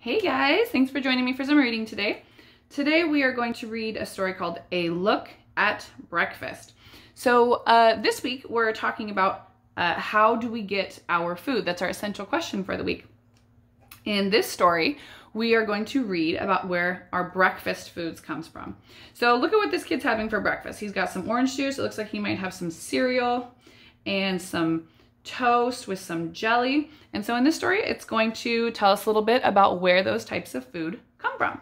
Hey guys, thanks for joining me for some reading today. Today we are going to read a story called A Look at Breakfast. So this week we're talking about how do we get our food? That's our essential question for the week. In this story, we are going to read about where our breakfast foods comes from. So look at what this kid's having for breakfast. He's got some orange juice. It looks like he might have some cereal and some toast with some jelly. And so in this story, it's going to tell us a little bit about where those types of food come from.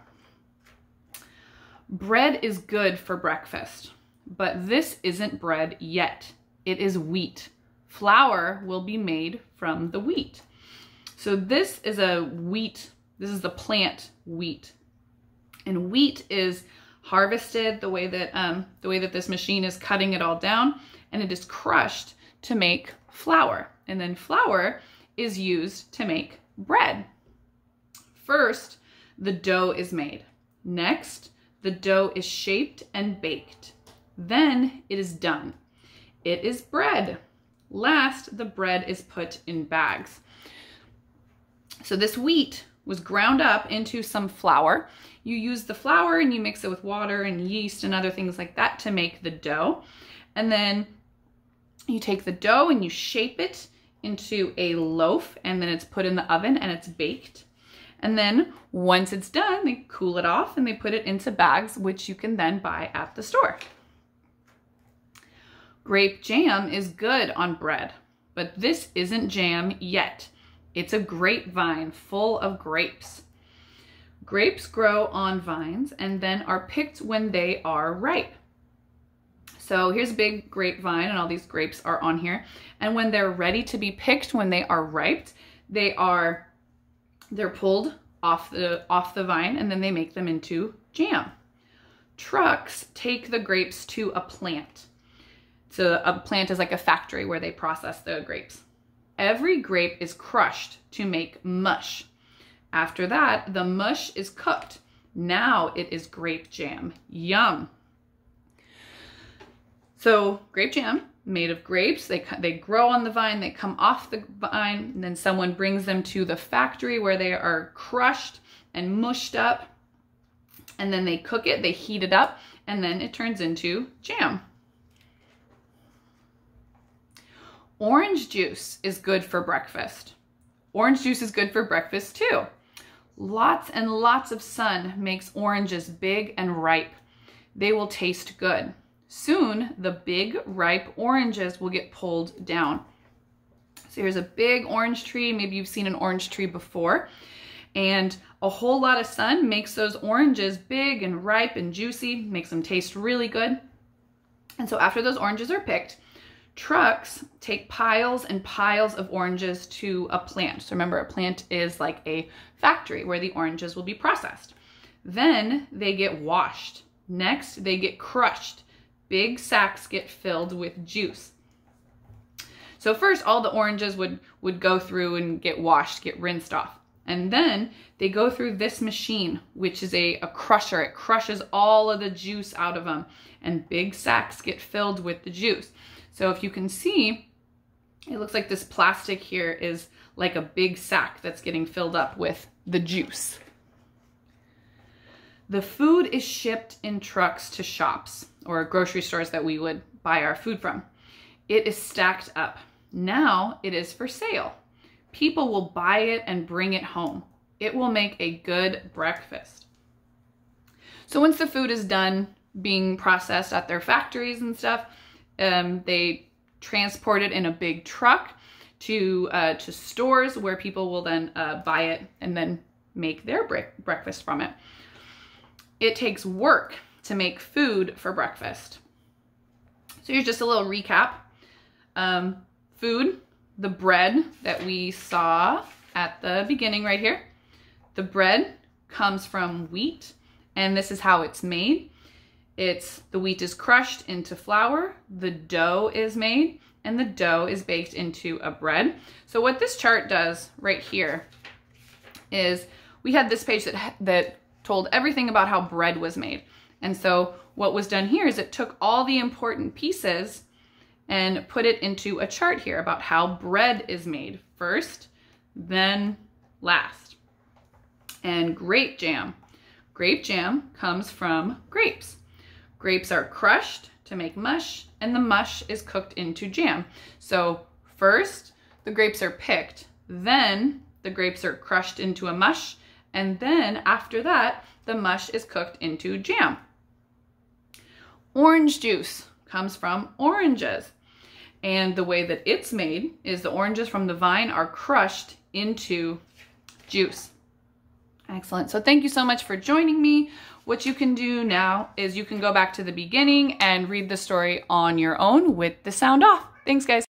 Bread is good for breakfast, but this isn't bread yet. It is wheat. Flour will be made from the wheat. So this is a wheat. This is the plant wheat. And wheat is harvested the way that this machine is cutting it all down, and it is crushed to make flour. And then flour is used to make bread. First, the dough is made. Next, the dough is shaped and baked. Then it is done. It is bread. Last, the bread is put in bags. So this wheat was ground up into some flour. You use the flour and you mix it with water and yeast and other things like that to make the dough. And then you take the dough and you shape it into a loaf, and then it's put in the oven and it's baked. And then once it's done, they cool it off and they put it into bags, which you can then buy at the store. Grape jam is good on bread, but this isn't jam yet. It's a grapevine full of grapes. Grapes grow on vines and then are picked when they are ripe. So here's a big grapevine and all these grapes are on here. And when they're ready to be picked, when they are ripe, they're pulled off the vine, and then they make them into jam. Trucks take the grapes to a plant. So a plant is like a factory where they process the grapes. Every grape is crushed to make mush. After that, the mush is cooked. Now it is grape jam. Yum. So grape jam, made of grapes, they grow on the vine, they come off the vine, and then someone brings them to the factory where they are crushed and mushed up, and then they cook it, they heat it up, and then it turns into jam. Orange juice is good for breakfast. Orange juice is good for breakfast too. Lots and lots of sun makes oranges big and ripe. They will taste good. Soon, the big, ripe oranges will get pulled down. So here's a big orange tree. Maybe you've seen an orange tree before. And a whole lot of sun makes those oranges big and ripe and juicy, makes them taste really good. And so after those oranges are picked, trucks take piles and piles of oranges to a plant. So remember, a plant is like a factory where the oranges will be processed. Then they get washed. Next, they get crushed. Big sacks get filled with juice. So first, all the oranges would go through and get washed, get rinsed off. And then they go through this machine, which is a crusher. It crushes all of the juice out of them, and big sacks get filled with the juice. So if you can see, it looks like this plastic here is like a big sack that's getting filled up with the juice. The food is shipped in trucks to shops or grocery stores that we would buy our food from. It is stacked up. Now it is for sale. People will buy it and bring it home. It will make a good breakfast. So once the food is done being processed at their factories and stuff, they transport it in a big truck to stores where people will then buy it and then make their breakfast from it. It takes work to make food for breakfast. So here's just a little recap. Food, the bread that we saw at the beginning right here. The bread comes from wheat, and this is how it's made. The wheat is crushed into flour, the dough is made, and the dough is baked into a bread. So what this chart does right here is we had this page that told everything about how bread was made. And so what was done here is it took all the important pieces and put it into a chart here about how bread is made first, then last. And grape jam. Grape jam comes from grapes. Grapes are crushed to make mush, and the mush is cooked into jam. So first, the grapes are picked, then the grapes are crushed into a mush, and then after that, the mush is cooked into jam. Orange juice comes from oranges. And the way that it's made is the oranges from the vine are crushed into juice. Excellent. So thank you so much for joining me. What you can do now is you can go back to the beginning and read the story on your own with the sound off. Thanks, guys.